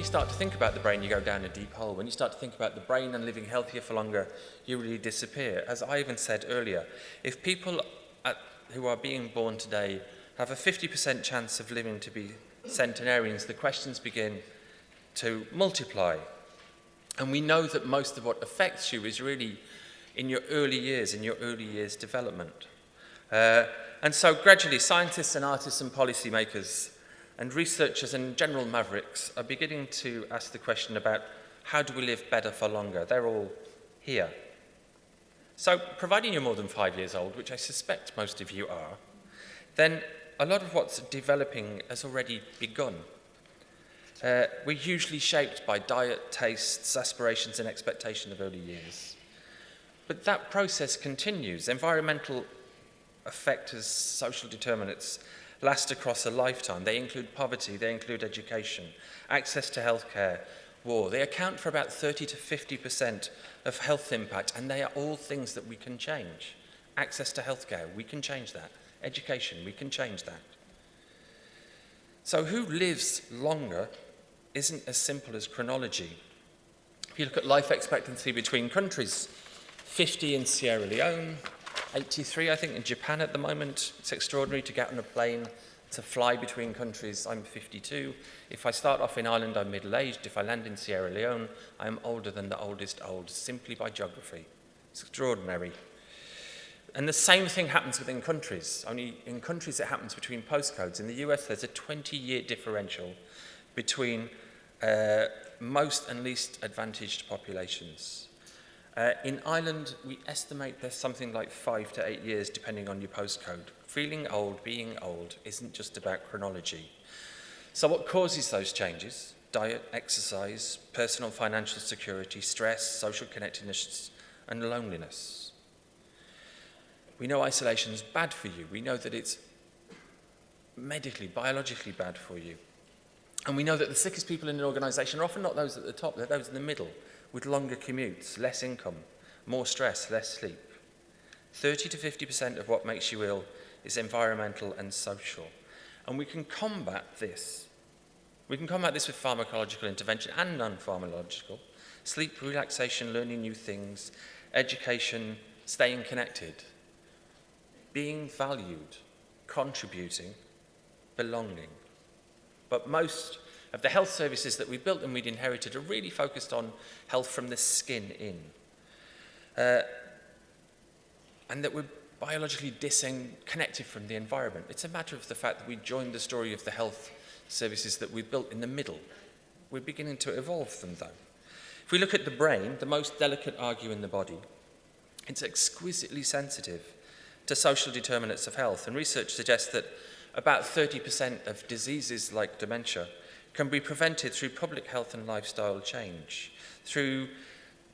start to think about the brain, you go down a deep hole. When you start to think about the brain and living healthier for longer, you really disappear. As Ivan said earlier, if people who are being born today have a 50% chance of living to be centenarians, the questions begin to multiply. And we know that most of what affects you is really in your early years development. And so gradually, scientists and artists and policymakers and researchers and general mavericks are beginning to ask the question about how do we live better for longer? They're all here. So providing you're more than 5 years old, which I suspect most of you are, then a lot of what's developing has already begun. We're usually shaped by diet, tastes, aspirations and expectation of early years. But that process continues. Environmental factors, social determinants, last across a lifetime. They include poverty, they include education, access to healthcare, war. They account for about 30 to 50% of health impact, and they are all things that we can change. Access to healthcare, we can change that. Education, we can change that. So who lives longer isn't as simple as chronology. If you look at life expectancy between countries, 50 in Sierra Leone, 83, I think, in Japan at the moment. It's extraordinary to get on a plane to fly between countries. I'm 52. If I start off in Ireland, I'm middle-aged. If I land in Sierra Leone, I'm older than the oldest old, simply by geography. It's extraordinary. And the same thing happens within countries. Only in countries it happens between postcodes. In the US, there's a 20-year differential between most and least advantaged populations. In Ireland, we estimate there's something like 5 to 8 years, depending on your postcode. Feeling old, being old, isn't just about chronology. So what causes those changes? Diet, exercise, personal financial security, stress, social connectedness, and loneliness. We know isolation is bad for you. We know that it's medically, biologically bad for you. And we know that the sickest people in an organisation are often not those at the top, they're those in the middle, with longer commutes, less income, more stress, less sleep. 30 to 50% of what makes you ill is environmental and social. And we can combat this. We can combat this with pharmacological intervention and non-pharmacological. Sleep, relaxation, learning new things, education, staying connected, being valued, contributing, belonging. But most of the health services that we built and we'd inherited are really focused on health from the skin in. And that we're biologically disconnected from the environment. It's a matter of the fact that we joined the story of the health services that we built in the middle. We're beginning to evolve them, though. If we look at the brain, the most delicate organ in the body, it's exquisitely sensitive to social determinants of health, and research suggests that about 30% of diseases like dementia can be prevented through public health and lifestyle change, through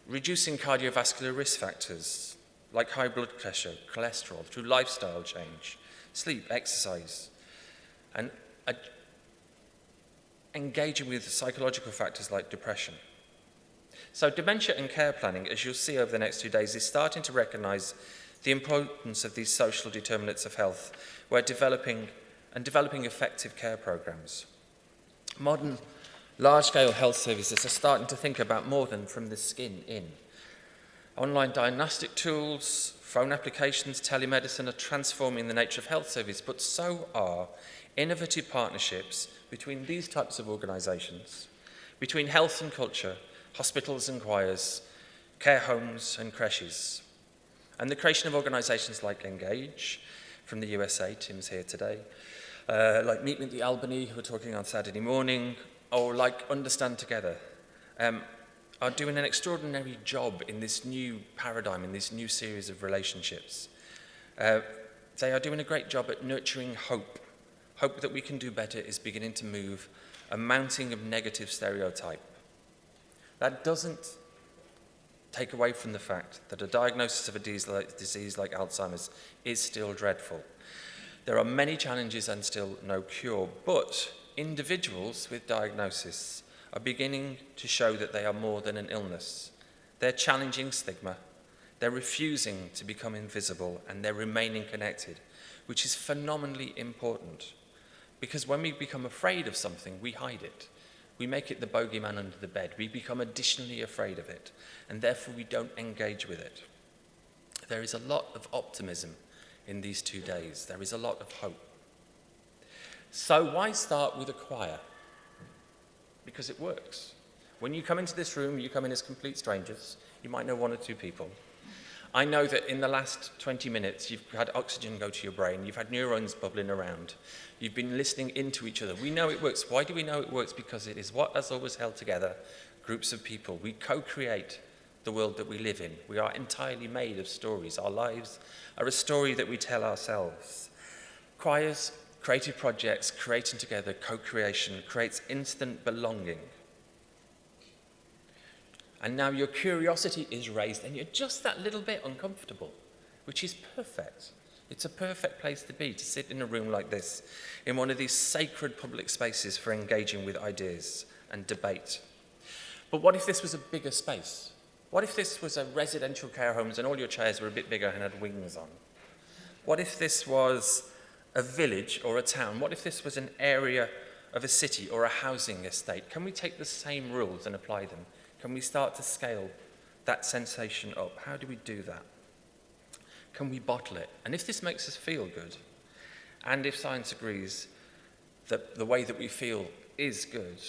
reducing cardiovascular risk factors like high blood pressure, cholesterol, through lifestyle change, sleep, exercise, and engaging with psychological factors like depression. So dementia and care planning, as you'll see over the next 2 days, is starting to recognise the importance of these social determinants of health. We're developing effective care programmes. Modern large-scale health services are starting to think about more than from the skin in. Online diagnostic tools, phone applications, telemedicine are transforming the nature of health service, but so are innovative partnerships between these types of organisations, between health and culture, hospitals and choirs, care homes and creches, and the creation of organisations like Engage from the USA, Tim's here today, like Meet Me at the Albany, who are talking on Saturday morning, or like Understand Together, are doing an extraordinary job in this new paradigm, in this new series of relationships. They are doing a great job at nurturing hope. Hope that we can do better is beginning to move a mounting of negative stereotype. That doesn't take away from the fact that a diagnosis of a disease like Alzheimer's is still dreadful. There are many challenges and still no cure, but individuals with diagnosis are beginning to show that they are more than an illness. They're challenging stigma, they're refusing to become invisible, and they're remaining connected, which is phenomenally important. Because when we become afraid of something, we hide it. We make it the bogeyman under the bed. We become additionally afraid of it, and therefore we don't engage with it. There is a lot of optimism in these 2 days. There is a lot of hope. So why start with a choir? Because it works. When you come into this room, you come in as complete strangers. You might know 1 or 2 people. I know that in the last 20 minutes, you've had oxygen go to your brain. You've had neurons bubbling around. You've been listening into each other. We know it works. Why do we know it works? Because it is what has always held together groups of people. We co-create the world that we live in. We are entirely made of stories. Our lives are a story that we tell ourselves. Choirs, creative projects, creating together, co-creation creates instant belonging. And now your curiosity is raised and you're just that little bit uncomfortable, which is perfect. It's a perfect place to be, to sit in a room like this, in one of these sacred public spaces for engaging with ideas and debate. But what if this was a bigger space? What if this was a residential care homes and all your chairs were a bit bigger and had wings on? What if this was a village or a town? What if this was an area of a city or a housing estate? Can we take the same rules and apply them? Can we start to scale that sensation up? How do we do that? Can we bottle it? And if this makes us feel good, and if science agrees that the way that we feel is good,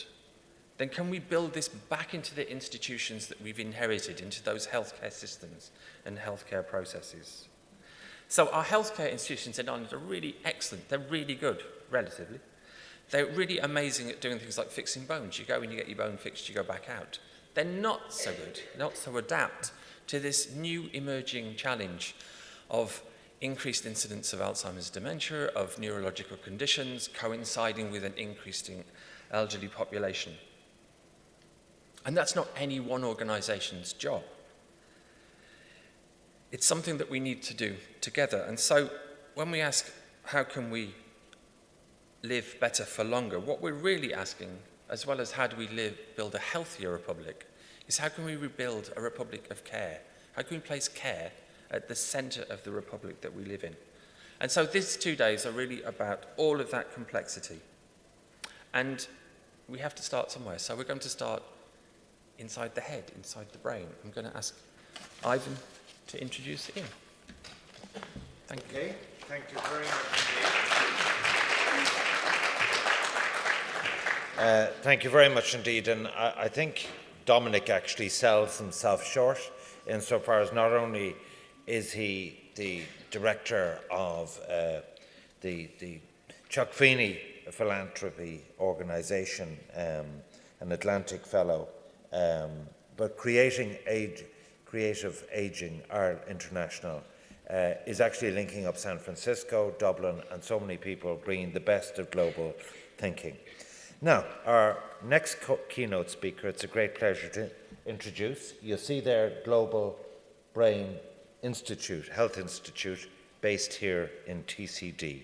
then can we build this back into the institutions that we've inherited, into those healthcare systems and healthcare processes? So our healthcare institutions in Ireland are really excellent. They're really good, relatively. They're really amazing at doing things like fixing bones. You go in, you get your bone fixed, you go back out. They're not so good, not so adapt to this new emerging challenge of increased incidence of Alzheimer's dementia, of neurological conditions coinciding with an increasing elderly population. And that's not any one organisation's job. It's something that we need to do together. And so when we ask, how can we live better for longer, what we're really asking, as well as how do we build a healthier republic, is how can we rebuild a republic of care? How can we place care at the centre of the republic that we live in? And so these 2 days are really about all of that complexity. And we have to start somewhere. So we're going to start inside the head, inside the brain. I'm going to ask Ivan to introduce Ian. Thank you. Okay, thank you very much indeed. Thank you very much indeed. And I think Dominic actually sells himself short insofar as not only is he the director of the Chuck Feeney Philanthropy Organisation, an Atlantic Fellow, but Creative Aging International is actually linking up San Francisco, Dublin, and so many people, bringing the best of global thinking. Now, our next keynote speaker, it's a great pleasure to introduce. You see there, Global Brain Institute, Health Institute, based here in TCD.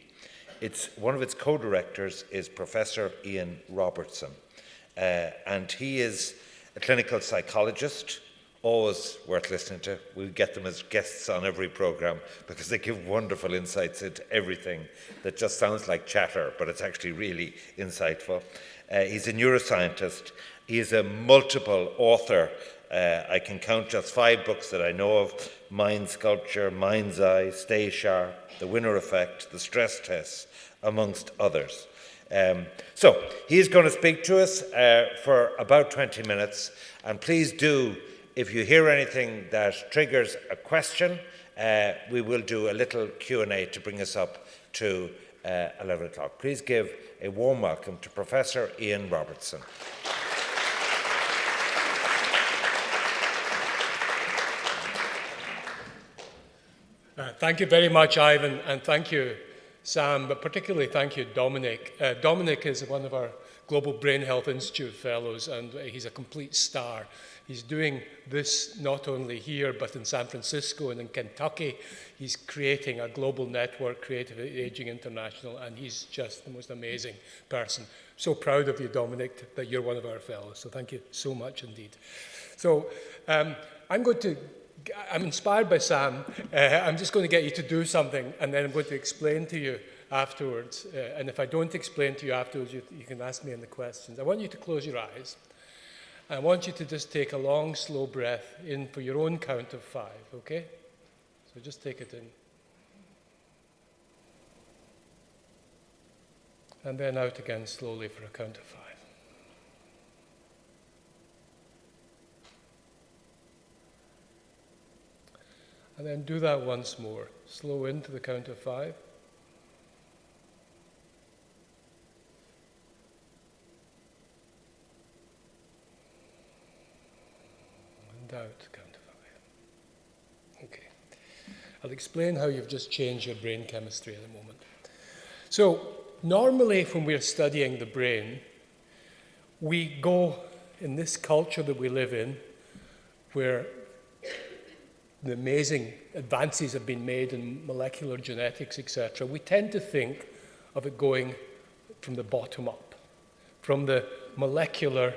One of its co-directors is Professor Ian Robertson, and he is a clinical psychologist, always worth listening to. We get them as guests on every program because they give wonderful insights into everything that just sounds like chatter, but it's actually really insightful. He's a neuroscientist. He is a multiple author. I can count just 5 books that I know of: Mind Sculpture, Mind's Eye, Stay Sharp, The Winner Effect, The Stress Test, amongst others. So he's going to speak to us for about 20 minutes. And please do, if you hear anything that triggers a question, we will do a little Q&A to bring us up to 11 o'clock. Please give a warm welcome to Professor Ian Robertson. Thank you very much, Ivan, and thank you, Sam, but particularly thank you, Dominic. Dominic is one of our Global Brain Health Institute fellows, and he's a complete star. He's doing this not only here, but in San Francisco and in Kentucky. He's creating a global network, Creative Aging International, and he's just the most amazing person. So proud of you, Dominic, that you're one of our fellows. So thank you so much indeed. So I'm inspired by Sam. I'm just going to get you to do something, and then I'm going to explain to you afterwards, and if I don't explain to you afterwards, you can ask me in the questions. I want you to close your eyes. I want you to just take a long, slow breath in for your own count of 5, okay? So just take it in. And then out again slowly for a count of 5. And then do that once more. Slow into the count of 5. And out, count of 5. Okay. I'll explain how you've just changed your brain chemistry in a moment. So, normally when we're studying the brain, we go in this culture that we live in, where the amazing advances have been made in molecular genetics, etc., we tend to think of it going from the bottom up, from the molecular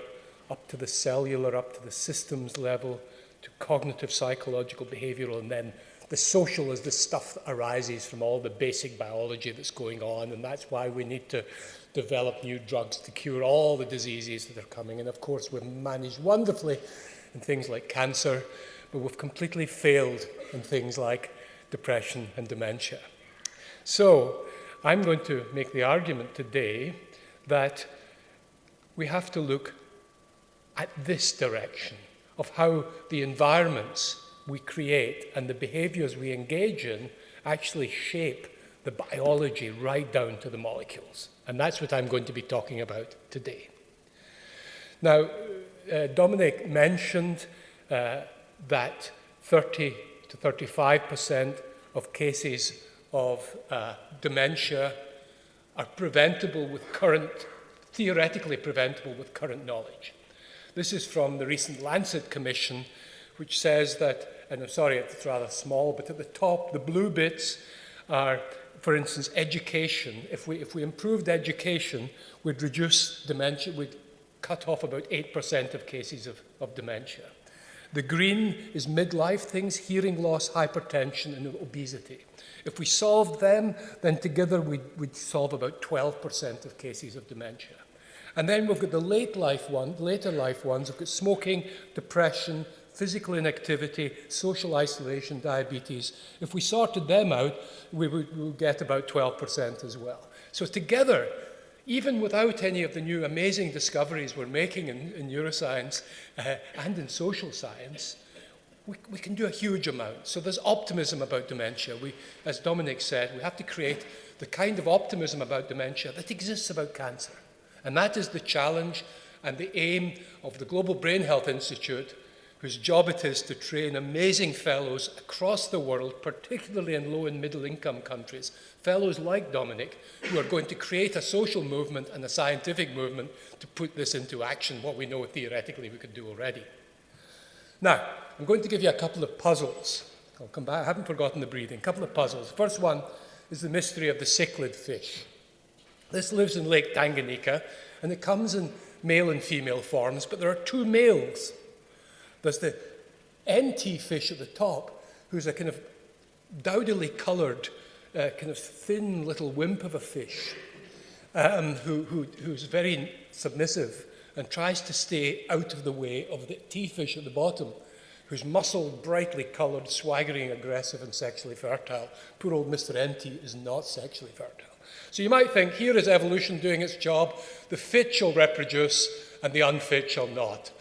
up to the cellular, up to the systems level, to cognitive, psychological, behavioral, and then the social is the stuff that arises from all the basic biology that's going on, and that's why we need to develop new drugs to cure all the diseases that are coming. And of course, we've managed wonderfully in things like cancer, but we've completely failed in things like depression and dementia. So I'm going to make the argument today that we have to look at this direction of how the environments we create and the behaviors we engage in actually shape the biology right down to the molecules. And that's what I'm going to be talking about today. Now, Dominic mentioned that 30 to 35% of cases of dementia are preventable with theoretically preventable with current knowledge. This is from the recent Lancet Commission, which says that, and I'm sorry, it's rather small, but at the top, the blue bits are, for instance, education. If we improved education, we'd reduce dementia, we'd cut off about 8% of cases of dementia. The green is midlife things, hearing loss, hypertension, and obesity. If we solved them, then together we'd solve about 12% of cases of dementia. And then we've got the later life ones. We've got smoking, depression, physical inactivity, social isolation, diabetes. If we sorted them out, we would get about 12% as well. So together, even without any of the new amazing discoveries we're making in neuroscience and in social science, we can do a huge amount. So there's optimism about dementia. As Dominic said, we have to create the kind of optimism about dementia that exists about cancer. And that is the challenge and the aim of the Global Brain Health Institute, whose job it is to train amazing fellows across the world, particularly in low and middle income countries, fellows like Dominic, who are going to create a social movement and a scientific movement to put this into action, what we know theoretically we could do already. Now, I'm going to give you a couple of puzzles. I'll come back, I haven't forgotten the breathing, a couple of puzzles. The first one is the mystery of the cichlid fish. This lives in Lake Tanganyika, and it comes in male and female forms, but there are two males. There's the NT fish at the top, who's a kind of dowdily coloured, kind of thin little wimp of a fish, who's very submissive and tries to stay out of the way of the T fish at the bottom, who's muscled, brightly coloured, swaggering, aggressive, and sexually fertile. Poor old Mr. NT is not sexually fertile. So you might think, here is evolution doing its job. The fit shall reproduce, and the unfit shall not.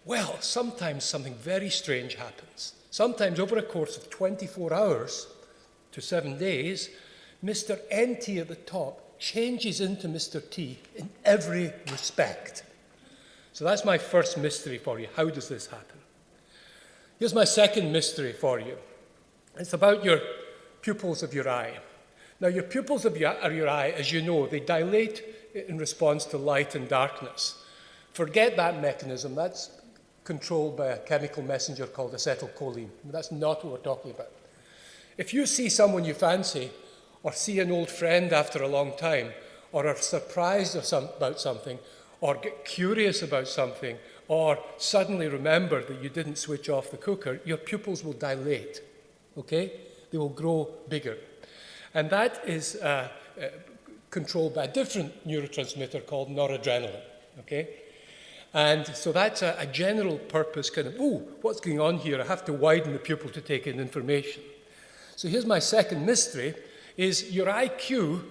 Well, sometimes something very strange happens. Sometimes over a course of 24 hours to 7 days, Mr. NT at the top changes into Mr. T in every respect. So that's my first mystery for you. How does this happen? Here's my second mystery for you. It's about your pupils of your eye. Now, your pupils of your eye, as you know, they dilate in response to light and darkness. Forget that mechanism. That's controlled by a chemical messenger called acetylcholine. That's not what we're talking about. If you see someone you fancy, or see an old friend after a long time, or are surprised about something, or get curious about something, or suddenly remember that you didn't switch off the cooker, your pupils will dilate, okay? They will grow bigger. And that is controlled by a different neurotransmitter called noradrenaline, okay? And so that's a general purpose kind of, ooh, what's going on here? I have to widen the pupil to take in information. So here's my second mystery, is your IQ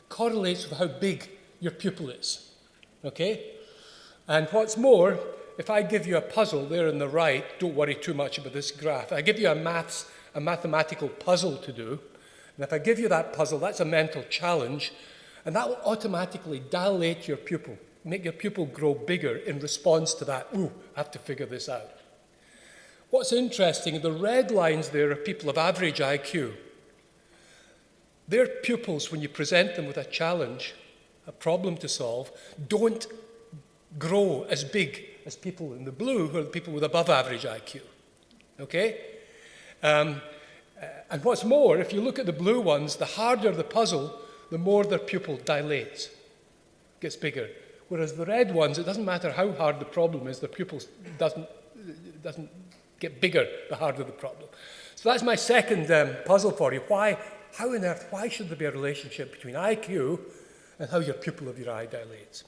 correlates with how big your pupil is, okay? And what's more, if I give you a puzzle there on the right, don't worry too much about this graph. I give you a mathematical puzzle to do, and if I give you that puzzle, that's a mental challenge, and that will automatically dilate your pupil, make your pupil grow bigger in response to that, ooh, I have to figure this out. What's interesting, the red lines there are people of average IQ. Their pupils, when you present them with a challenge, a problem to solve, don't grow as big as people in the blue, who are the people with above average IQ. Okay? And what's more, if you look at the blue ones, the harder the puzzle, the more their pupil dilates, gets bigger. Whereas the red ones, it doesn't matter how hard the problem is, their pupil doesn't get bigger the harder the problem. So that's my second puzzle for you. How on earth, why should there be a relationship between IQ and how your pupil of your eye dilates?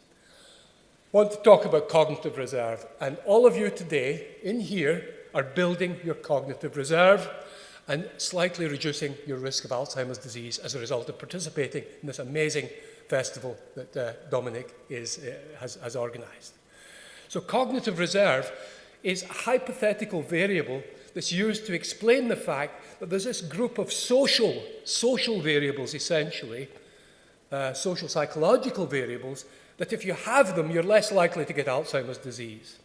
I want to talk about cognitive reserve. And all of you today in here are building your cognitive reserve and slightly reducing your risk of Alzheimer's disease as a result of participating in this amazing festival that Dominic has organized. So cognitive reserve is a hypothetical variable that's used to explain the fact that there's this group of social variables, essentially, social psychological variables, that if you have them, you're less likely to get Alzheimer's disease,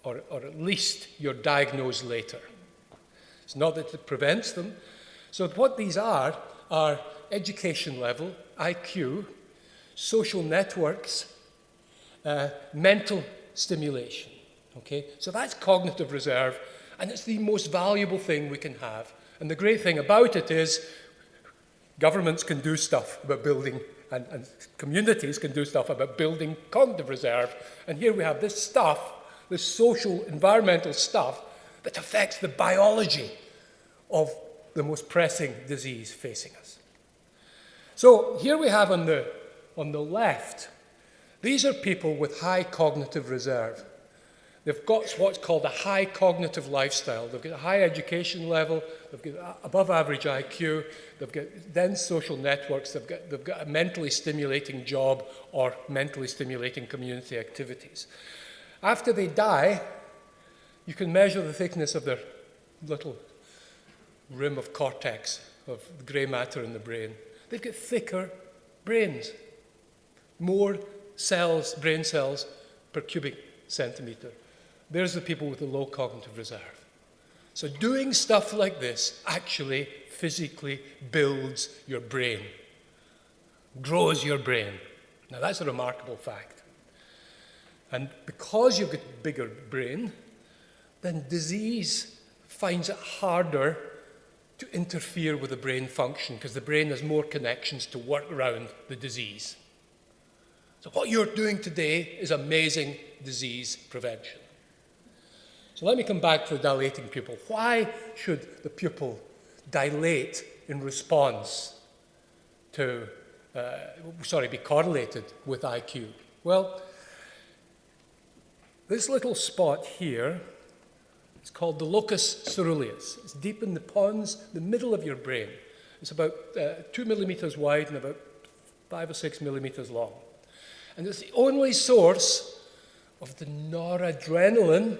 or at least you're diagnosed later. It's not that it prevents them. So what these are education level, IQ, social networks, mental stimulation. Okay? So that's cognitive reserve, and it's the most valuable thing we can have. And the great thing about it is governments can do stuff about building, and communities can do stuff about building cognitive reserve. And here we have this stuff, this social, environmental stuff, that affects the biology of the most pressing disease facing us. So here we have on the left, these are people with high cognitive reserve. They've got what's called a high cognitive lifestyle. They've got a high education level, they've got above average IQ, they've got dense social networks, they've got a mentally stimulating job or mentally stimulating community activities. After they die, you can measure the thickness of their little rim of cortex, of grey matter in the brain. They've got thicker brains, more cells, brain cells per cubic centimetre. There's the people with the low cognitive reserve. So doing stuff like this actually physically builds your brain, grows your brain. Now that's a remarkable fact. And because you've got a bigger brain, then disease finds it harder to interfere with the brain function because the brain has more connections to work around the disease. So what you're doing today is amazing disease prevention. So let me come back to the dilating pupil. Why should the pupil dilate in response to, be correlated with IQ? Well, this little spot here is called the locus ceruleus. It's deep in the pons, the middle of your brain. It's about 2 millimeters wide and about 5 or 6 millimeters long. And it's the only source of the noradrenaline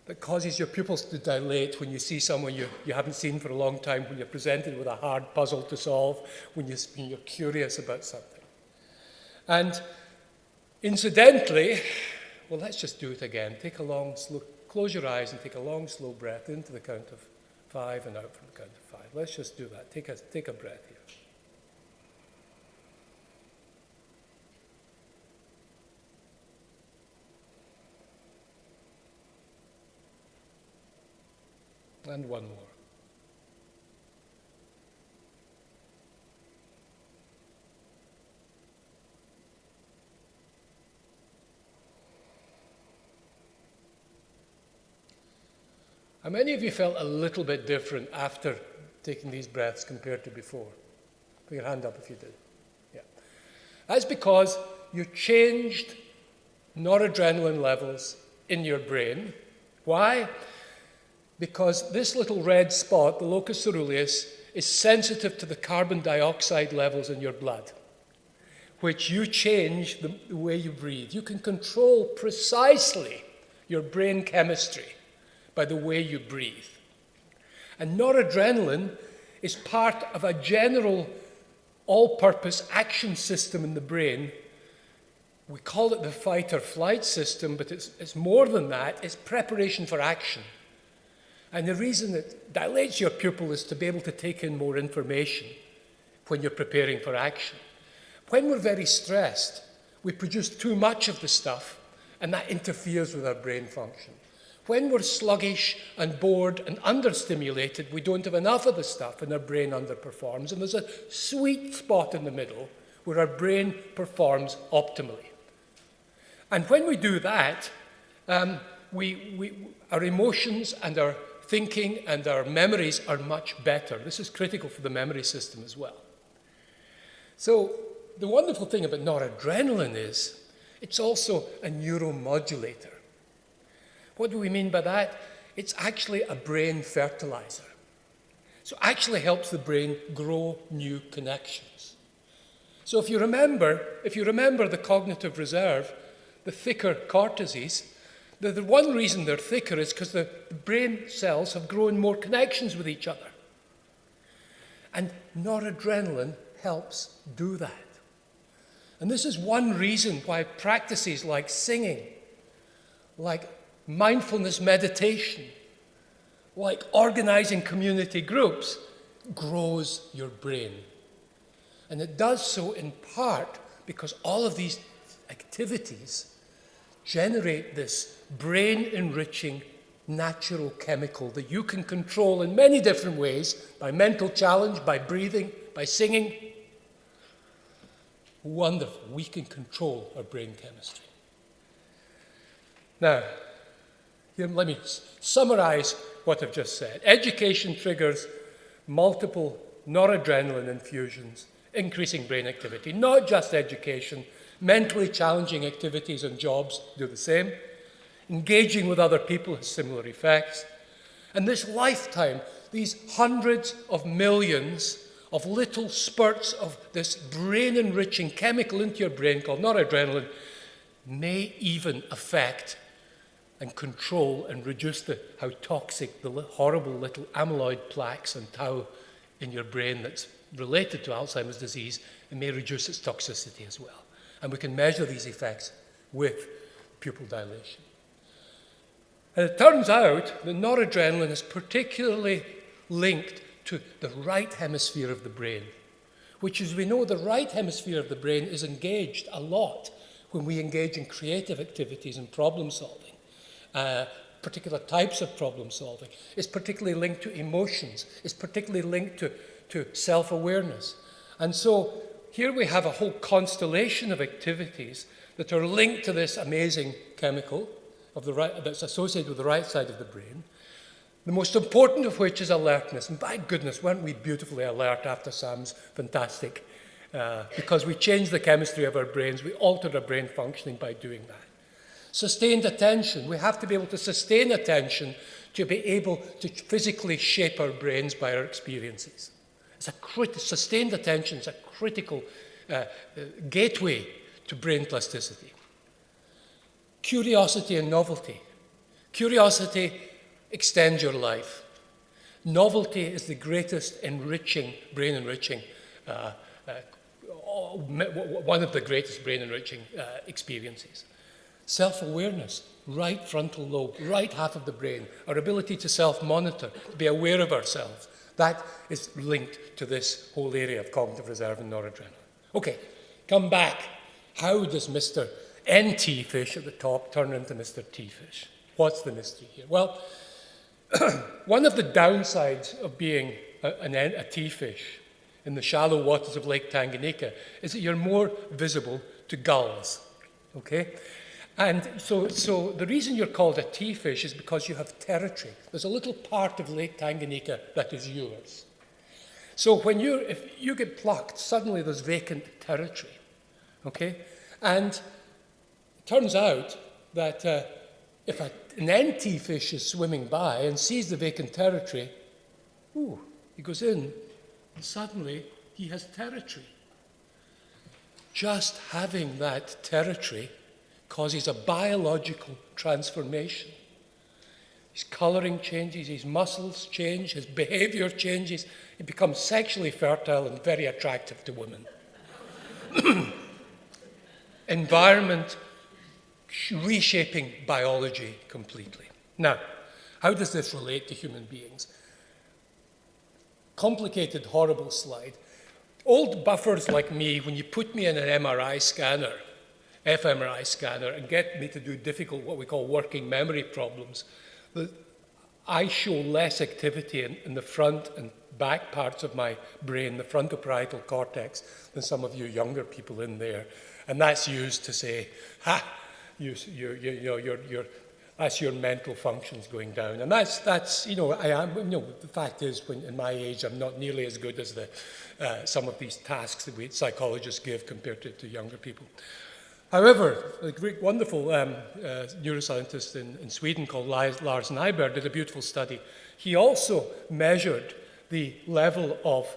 that causes your pupils to dilate when you see someone you haven't seen for a long time, when you're presented with a hard puzzle to solve, when you're curious about something. And incidentally, well, let's just do it again. Close your eyes and take a long, slow breath into the count of 5 and out from the count of 5. Let's just do that. Take a breath here. And one more. How many of you felt a little bit different after taking these breaths compared to before? Put your hand up if you did. Yeah. That's because you changed noradrenaline levels in your brain. Why? Because this little red spot, the locus coeruleus, is sensitive to the carbon dioxide levels in your blood, which you change the way you breathe. You can control precisely your brain chemistry by the way you breathe. And noradrenaline is part of a general all-purpose action system in the brain. We call it the fight or flight system, but it's more than that. It's preparation for action. And the reason it dilates your pupil is to be able to take in more information when you're preparing for action. When we're very stressed, we produce too much of the stuff, and that interferes with our brain function. When we're sluggish and bored and understimulated, we don't have enough of the stuff and our brain underperforms, and there's a sweet spot in the middle where our brain performs optimally. And when we do that, our emotions and our thinking and our memories are much better. This is critical for the memory system as well. So the wonderful thing about noradrenaline is it's also a neuromodulator. What do we mean by that? It's actually a brain fertilizer. So it actually helps the brain grow new connections. So if you remember the cognitive reserve, the thicker cortices, the one reason they're thicker is because the brain cells have grown more connections with each other. And noradrenaline helps do that. And this is one reason why practices like singing, like mindfulness meditation, like organizing community groups, grows your brain. And it does so in part because all of these activities generate this brain-enriching natural chemical that you can control in many different ways, by mental challenge, by breathing, by singing. Wonderful. We can control our brain chemistry. Now, here, let me summarize what I've just said. Education triggers multiple noradrenaline infusions, increasing brain activity. Not just education, mentally challenging activities and jobs do the same. Engaging with other people has similar effects. And this lifetime, these hundreds of millions of little spurts of this brain-enriching chemical into your brain called noradrenaline may even affect and control and reduce how toxic the horrible little amyloid plaques and tau in your brain that's related to Alzheimer's disease. It may reduce its toxicity as well. And we can measure these effects with pupil dilation. And it turns out that noradrenaline is particularly linked to the right hemisphere of the brain, which, as we know, the right hemisphere of the brain is engaged a lot when we engage in creative activities and problem solving. Particular types of problem solving. It's particularly linked to emotions. It's particularly linked to self-awareness. And so here we have a whole constellation of activities that are linked to this amazing chemical of the right, that's associated with the right side of the brain. The most important of which is alertness. And by goodness, weren't we beautifully alert after Sam's fantastic? Because we changed the chemistry of our brains. We altered our brain functioning by doing that. Sustained attention. We have to be able to sustain attention to be able to physically shape our brains by our experiences. Sustained attention is a critical gateway to brain plasticity. Curiosity and novelty. Curiosity extends your life. Novelty is the greatest brain-enriching, one of the greatest brain-enriching experiences. Self-awareness, right frontal lobe, right half of the brain, our ability to self-monitor, to be aware of ourselves, that is linked to this whole area of cognitive reserve and noradrenaline. Okay, come back. How does Mr. NT fish at the top turn into Mr. T fish? What's the mystery here? Well, one of the downsides of being a T fish in the shallow waters of Lake Tanganyika is that you're more visible to gulls, okay? And so the reason you're called a T fish is because you have territory. There's a little part of Lake Tanganyika that is yours. So if you get plucked, suddenly there's vacant territory, okay? And it turns out that if an NT fish is swimming by and sees the vacant territory, he goes in, and suddenly he has territory. Just having that territory causes a biological transformation. His colouring changes, his muscles change, his behaviour changes. He becomes sexually fertile and very attractive to women. Environment reshaping biology completely. Now, how does this relate to human beings? Complicated, horrible slide. Old buffers like me, when you put me in an MRI scanner, fMRI scanner, and get me to do difficult, what we call working memory problems, I show less activity in the front and back parts of my brain, the frontoparietal cortex, than some of you younger people in there. And that's used to say, that's your mental functions going down. And that's the fact is, when in my age, I'm not nearly as good as some of these tasks that psychologists give compared to younger people. However, a great, wonderful neuroscientist in Sweden called Lars Nyberg did a beautiful study. He also measured the level of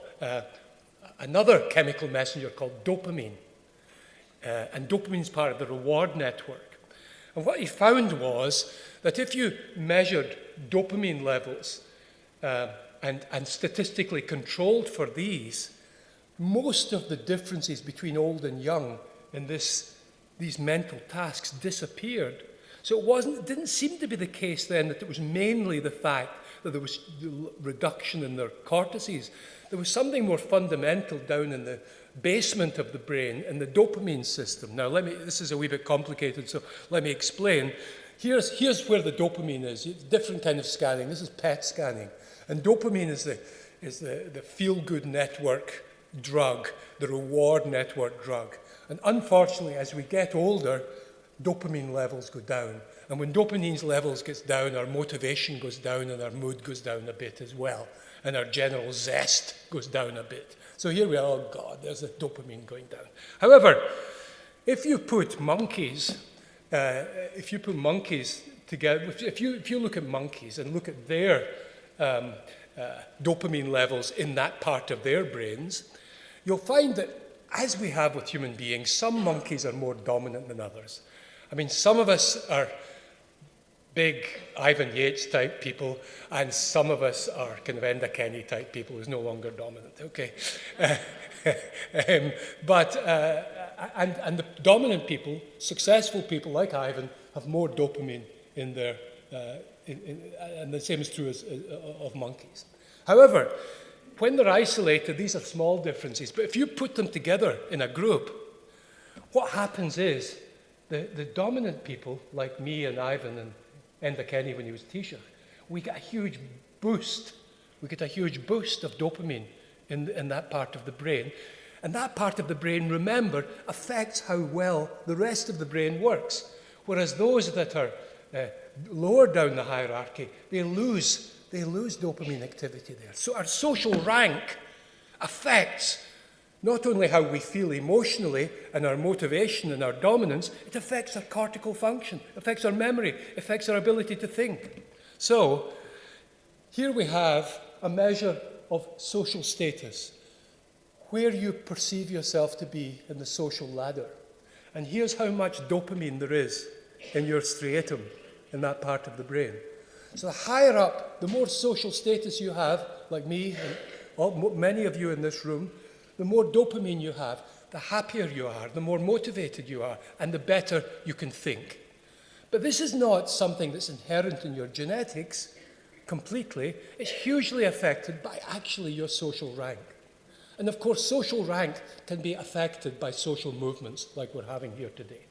another chemical messenger called dopamine. And dopamine is part of the reward network. And what he found was that if you measured dopamine levels and statistically controlled for these, most of the differences between old and young in these mental tasks disappeared. So it didn't seem to be the case then that it was mainly the fact that there was reduction in their cortices. There was something more fundamental down in the basement of the brain, in the dopamine system. Now, this is a wee bit complicated, so let me explain. Here's where the dopamine is. It's different kind of scanning. This is PET scanning. And dopamine is the feel-good network drug, the reward network drug. And unfortunately, as we get older, dopamine levels go down. And when dopamine levels gets down, our motivation goes down and our mood goes down a bit as well. And our general zest goes down a bit. So here we are, oh God, there's the dopamine going down. However, if you put monkeys together, if you look at monkeys and look at their dopamine levels in that part of their brains, you'll find that, as we have with human beings, some monkeys are more dominant than others. I mean, some of us are big Ivan Yates type people, and some of us are kind of Enda Kenny type people who's no longer dominant, okay? And the dominant people, successful people like Ivan, have more dopamine in their, and the same is true of monkeys. However, when they're isolated, these are small differences, but if you put them together in a group, what happens is the dominant people, like me and Ivan and Enda Kenny when he was Taoiseach, we get a huge boost. We get a huge boost of dopamine in that part of the brain. And that part of the brain, remember, affects how well the rest of the brain works. Whereas those that are lower down the hierarchy, they lose dopamine activity there. So our social rank affects not only how we feel emotionally and our motivation and our dominance, it affects our cortical function, affects our memory, affects our ability to think. So here we have a measure of social status, where you perceive yourself to be in the social ladder. And here's how much dopamine there is in your striatum, in that part of the brain. So the higher up, the more social status you have, like me and many of you in this room, the more dopamine you have, the happier you are, the more motivated you are, and the better you can think. But this is not something that's inherent in your genetics completely. It's hugely affected by actually your social rank. And of course, social rank can be affected by social movements like we're having here today.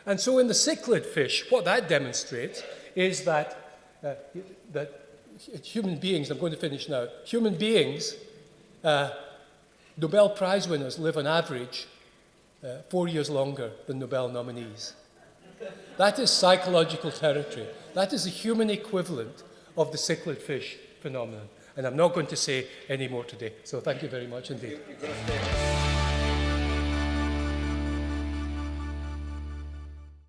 And so in the cichlid fish, what that demonstrates is that human beings, I'm going to finish now, human beings, Nobel Prize winners live on average 4 years longer than Nobel nominees. That is psychological territory. That is the human equivalent of the cichlid fish phenomenon. And I'm not going to say any more today. So thank you very much indeed. You're going to stay.